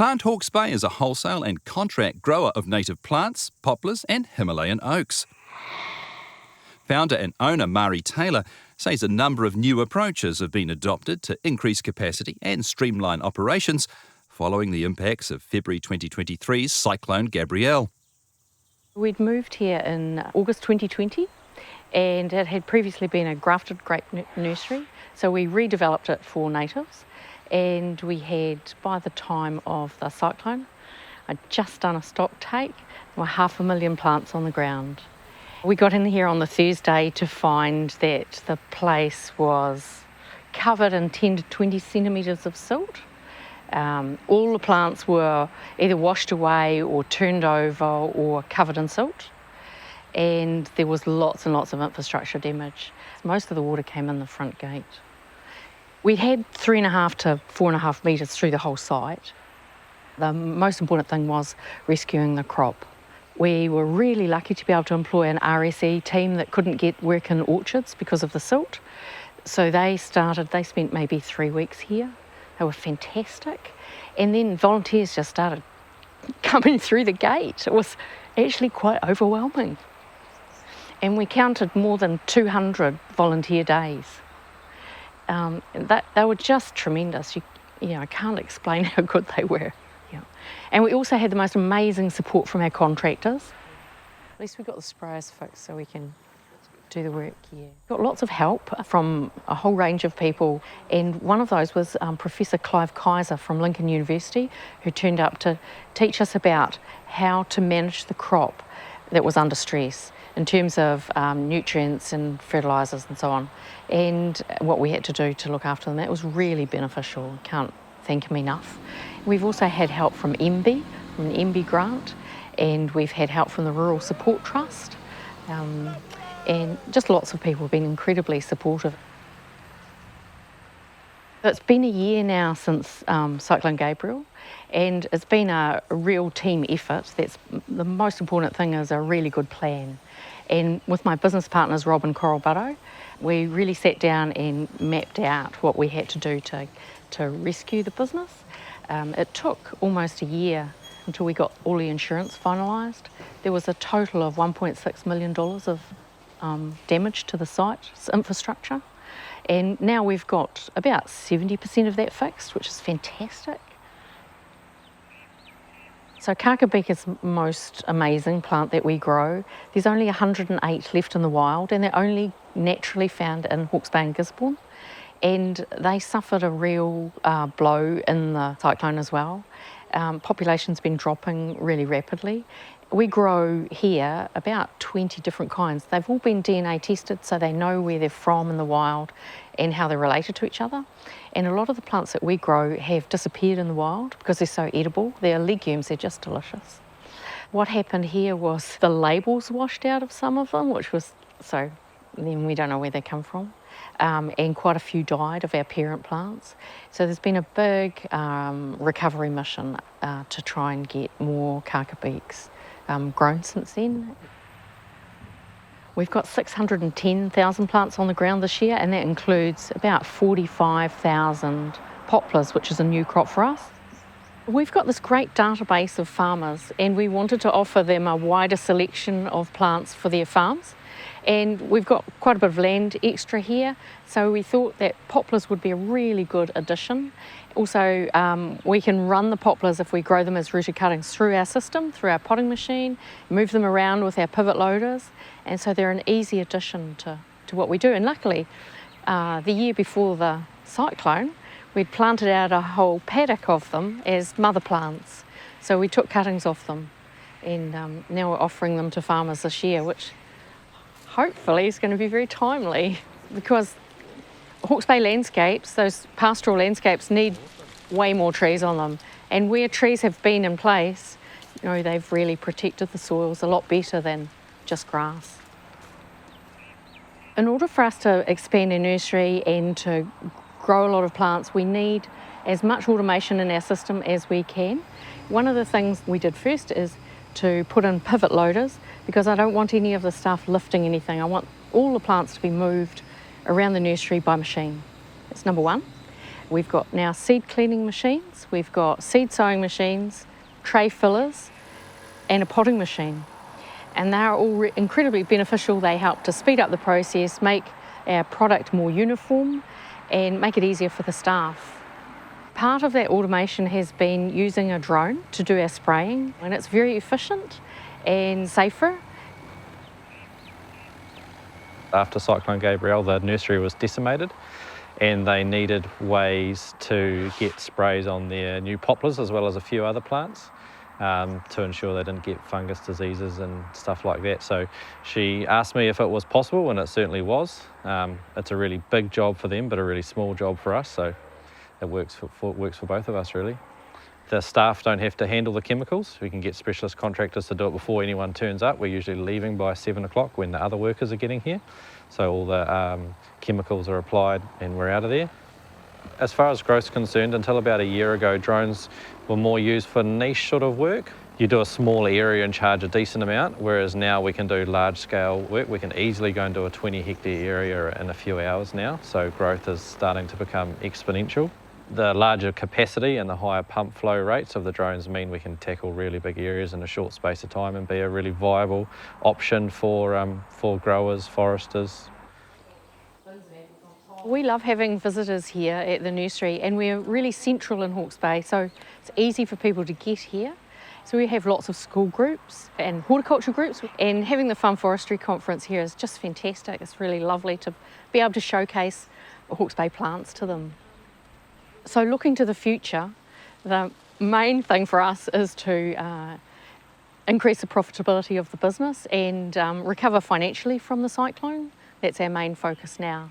Plant Hawke's Bay is a wholesale and contract grower of native plants, poplars and Himalayan oaks. Founder and owner Mari Taylor says a number of new approaches have been adopted to increase capacity and streamline operations following the impacts of February 2023's Cyclone Gabrielle. We'd moved here in August 2020 and it had previously been a grafted grape nursery, so we redeveloped it for natives, and we had, by the time of the cyclone, I'd just done a stock take. There were 500,000 plants on the ground. We got in here on the Thursday to find that the place was covered in 10 to 20 centimetres of silt. All the plants were either washed away or turned over or covered in silt, and there was lots and lots of infrastructure damage. Most of the water came in the front gate. We had 3.5 to 4.5 metres through the whole site. The most important thing was rescuing the crop. We were really lucky to be able to employ an RSE team that couldn't get work in orchards because of the silt. So they spent maybe 3 weeks here. They were fantastic. And then volunteers just started coming through the gate. It was actually quite overwhelming. And we counted more than 200 volunteer days. They were just tremendous. I can't explain how good they were. Yeah. And we also had the most amazing support from our contractors. At least we got the sprayers fixed so we can do the work, yeah. Got lots of help from a whole range of people, and one of those was Professor Clive Kaiser from Lincoln University, who turned up to teach us about how to manage the crop that was under stress in terms of nutrients and fertilisers and so on, and what we had to do to look after them. That was really beneficial. Can't thank him enough. We've also had help from MB, from an MB grant, and we've had help from the Rural Support Trust. And just lots of people have been incredibly supportive. It's been a year now since Cyclone Gabrielle, and it's been a real team effort. That's the most important thing, is a really good plan. And with my business partners, Rob and Coral Burrow, we really sat down and mapped out what we had to do to rescue the business. It took almost a year until we got all the insurance finalised. There was a total of $1.6 million of damage to the site's infrastructure, and now we've got about 70% of that fixed, which is fantastic. So Kakap Beak is the most amazing plant that we grow. There's only 108 left in the wild, and they're only naturally found in Hawke's Bay and Gisborne, and they suffered a real blow in the cyclone as well. Population's been dropping really rapidly. We grow here about 20 different kinds. They've all been DNA tested, so they know where they're from in the wild and how they're related to each other. And a lot of the plants that we grow have disappeared in the wild because they're so edible. They're legumes, they're just delicious. What happened here was the labels washed out of some of them, so then we don't know where they come from. And quite a few died of our parent plants. So there's been a big recovery mission to try and get more Kakap Beaks grown since then. We've got 610,000 plants on the ground this year, and that includes about 45,000 poplars, which is a new crop for us. We've got this great database of farmers, and we wanted to offer them a wider selection of plants for their farms. And we've got quite a bit of land extra here, so we thought that poplars would be a really good addition. Also, we can run the poplars if we grow them as rooted cuttings through our system, through our potting machine, move them around with our pivot loaders, and so they're an easy addition to what we do. And luckily, the year before the cyclone, we'd planted out a whole paddock of them as mother plants. So we took cuttings off them, and now we're offering them to farmers this year, which hopefully is going to be very timely, because Hawke's Bay landscapes, those pastoral landscapes, need way more trees on them. And where trees have been in place, they've really protected the soils a lot better than just grass. In order for us to expand our nursery and to grow a lot of plants, we need as much automation in our system as we can. One of the things we did first is to put in pivot loaders, because I don't want any of the stuff lifting anything. I want all the plants to be moved around the nursery by machine. That's number one. We've got now seed cleaning machines, we've got seed sowing machines, tray fillers, and a potting machine. And they're all incredibly beneficial. They help to speed up the process, make our product more uniform, and make it easier for the staff. Part of that automation has been using a drone to do our spraying, and it's very efficient and safer. After Cyclone Gabrielle, the nursery was decimated and they needed ways to get sprays on their new poplars as well as a few other plants to ensure they didn't get fungus diseases and stuff like that. So she asked me if it was possible, and it certainly was. It's a really big job for them, but a really small job for us, so it works for both of us, really. The staff don't have to handle the chemicals. We can get specialist contractors to do it before anyone turns up. We're usually leaving by 7 o'clock when the other workers are getting here. So all the chemicals are applied and we're out of there. As far as growth's concerned, until about a year ago, drones were more used for niche sort of work. You do a small area and charge a decent amount, whereas now we can do large scale work. We can easily go into a 20 hectare area in a few hours now. So growth is starting to become exponential. The larger capacity and the higher pump flow rates of the drones mean we can tackle really big areas in a short space of time and be a really viable option for growers, foresters. We love having visitors here at the nursery, and we're really central in Hawke's Bay, so it's easy for people to get here. So we have lots of school groups and horticulture groups, and having the Farm Forestry Conference here is just fantastic. It's really lovely to be able to showcase Hawke's Bay plants to them. So looking to the future, the main thing for us is to increase the profitability of the business and recover financially from the cyclone. That's our main focus now.